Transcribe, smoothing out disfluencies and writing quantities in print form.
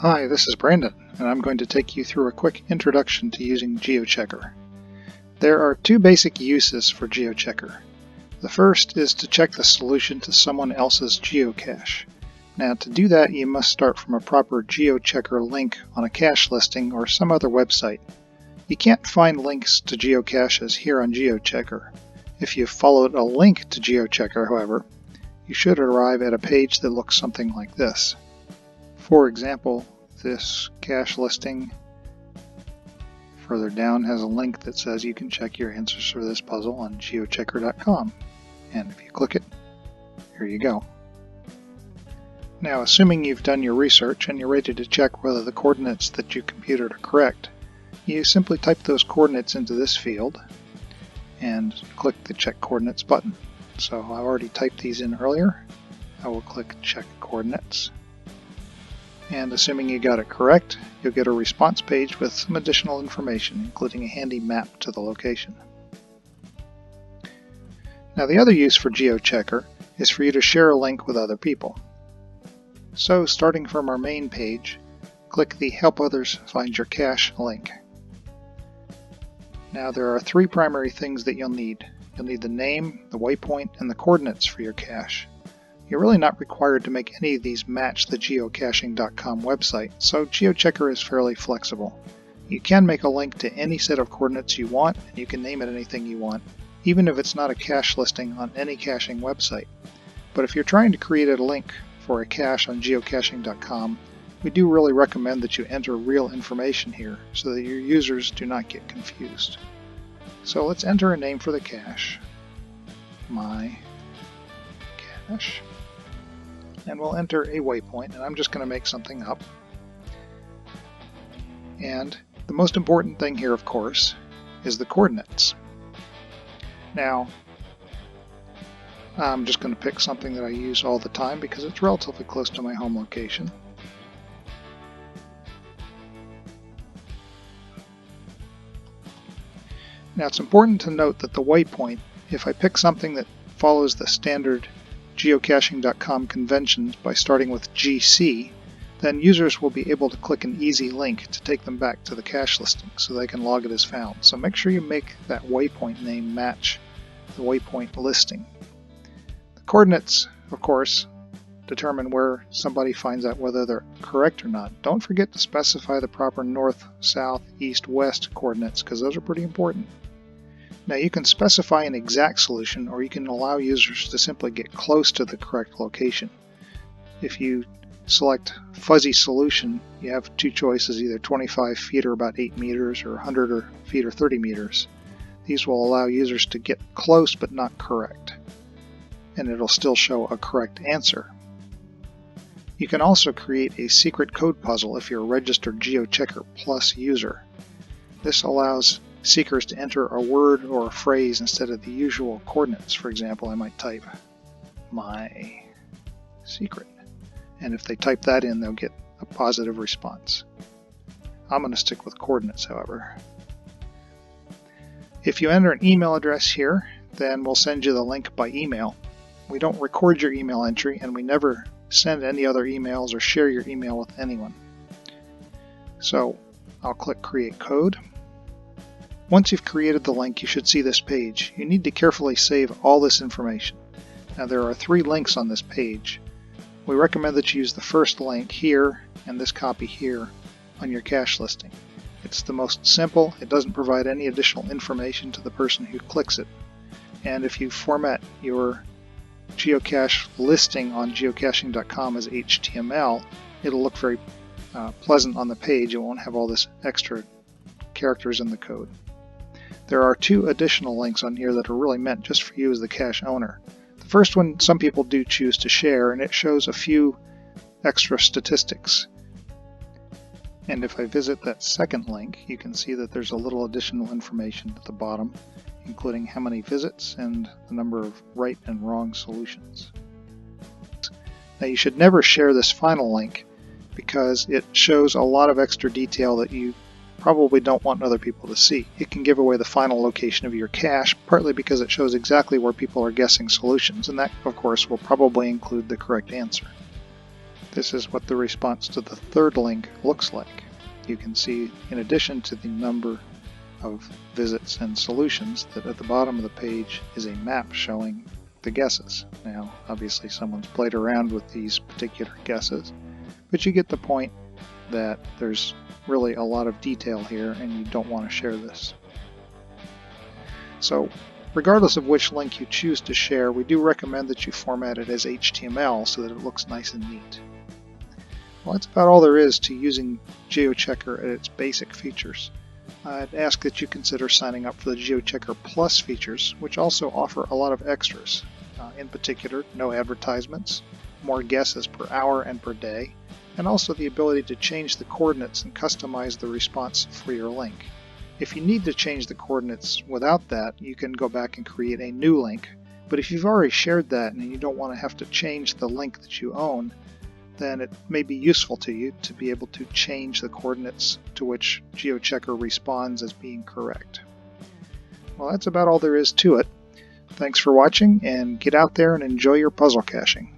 Hi, this is Brandon, and I'm going to take you through a quick introduction to using Geochecker. There are two basic uses for Geochecker. The first is to check the solution to someone else's geocache. Now, to do that, you must start from a proper Geochecker link on a cache listing or some other website. You can't find links to geocaches here on Geochecker. If you followed a link to Geochecker, however, you should arrive at a page that looks something like this. For example, this cache listing further down has a link that says you can check your answers for this puzzle on geochecker.com. And if you click it, here you go. Now, assuming you've done your research and you're ready to check whether the coordinates that you computed are correct, you simply type those coordinates into this field and click the Check Coordinates button. So I already typed these in earlier. I will click Check Coordinates. And assuming you got it correct, you'll get a response page with some additional information, including a handy map to the location. Now, the other use for Geochecker is for you to share a link with other people. So, starting from our main page, click the Help Others Find Your Cache link. Now, there are three primary things that you'll need. You'll need the name, the waypoint, and the coordinates for your cache. You're really not required to make any of these match the geocaching.com website, so Geochecker is fairly flexible. You can make a link to any set of coordinates you want, and you can name it anything you want, even if it's not a cache listing on any caching website. But if you're trying to create a link for a cache on geocaching.com, we do really recommend that you enter real information here so that your users do not get confused. So let's enter a name for the cache. My cache. And we'll enter a waypoint, and I'm just going to make something up. And the most important thing here, of course, is the coordinates. Now, I'm just going to pick something that I use all the time because it's relatively close to my home location. Now, it's important to note that the waypoint, if I pick something that follows the standard geocaching.com conventions by starting with GC, then users will be able to click an easy link to take them back to the cache listing so they can log it as found. So make sure you make that waypoint name match the waypoint listing. The coordinates, of course, determine where somebody finds out whether they're correct or not. Don't forget to specify the proper north, south, east, west coordinates because those are pretty important. Now, you can specify an exact solution, or you can allow users to simply get close to the correct location. If you select fuzzy solution, you have two choices, either 25 feet or about 8 meters, or 100 feet or 30 meters. These will allow users to get close but not correct, and it'll still show a correct answer. You can also create a secret code puzzle if you're a registered Geochecker Plus user. This allows seekers to enter a word or a phrase instead of the usual coordinates. For example, I might type my secret, and if they type that in, they'll get a positive response. I'm going to stick with coordinates, however. If you enter an email address here, then we'll send you the link by email. We don't record your email entry, and we never send any other emails or share your email with anyone. So I'll click Create Code. Once you've created the link, you should see this page. You need to carefully save all this information. Now, there are 3 links on this page. We recommend that you use the first link here and this copy here on your cache listing. It's the most simple. It doesn't provide any additional information to the person who clicks it. And if you format your geocache listing on geocaching.com as HTML, it'll look very pleasant on the page. It won't have all this extra characters in the code. There are 2 additional links on here that are really meant just for you as the cache owner. The first one some people do choose to share, and it shows a few extra statistics. And if I visit that second link, you can see that there's a little additional information at the bottom, including how many visits and the number of right and wrong solutions. Now, you should never share this final link because it shows a lot of extra detail that you probably don't want other people to see. It can give away the final location of your cache, partly because it shows exactly where people are guessing solutions, and that, of course, will probably include the correct answer. This is what the response to the third link looks like. You can see, in addition to the number of visits and solutions, that at the bottom of the page is a map showing the guesses. Now, obviously someone's played around with these particular guesses, but you get the point that there's really a lot of detail here and you don't want to share this. So, regardless of which link you choose to share, we do recommend that you format it as HTML so that it looks nice and neat. Well, that's about all there is to using Geochecker at its basic features. I'd ask that you consider signing up for the Geochecker Plus features, which also offer a lot of extras. In particular, no advertisements, more guesses per hour and per day, and also the ability to change the coordinates and customize the response for your link. If you need to change the coordinates without that, you can go back and create a new link. But if you've already shared that and you don't want to have to change the link that you own, then it may be useful to you to be able to change the coordinates to which Geochecker responds as being correct. Well, that's about all there is to it. Thanks for watching, and get out there and enjoy your puzzle caching.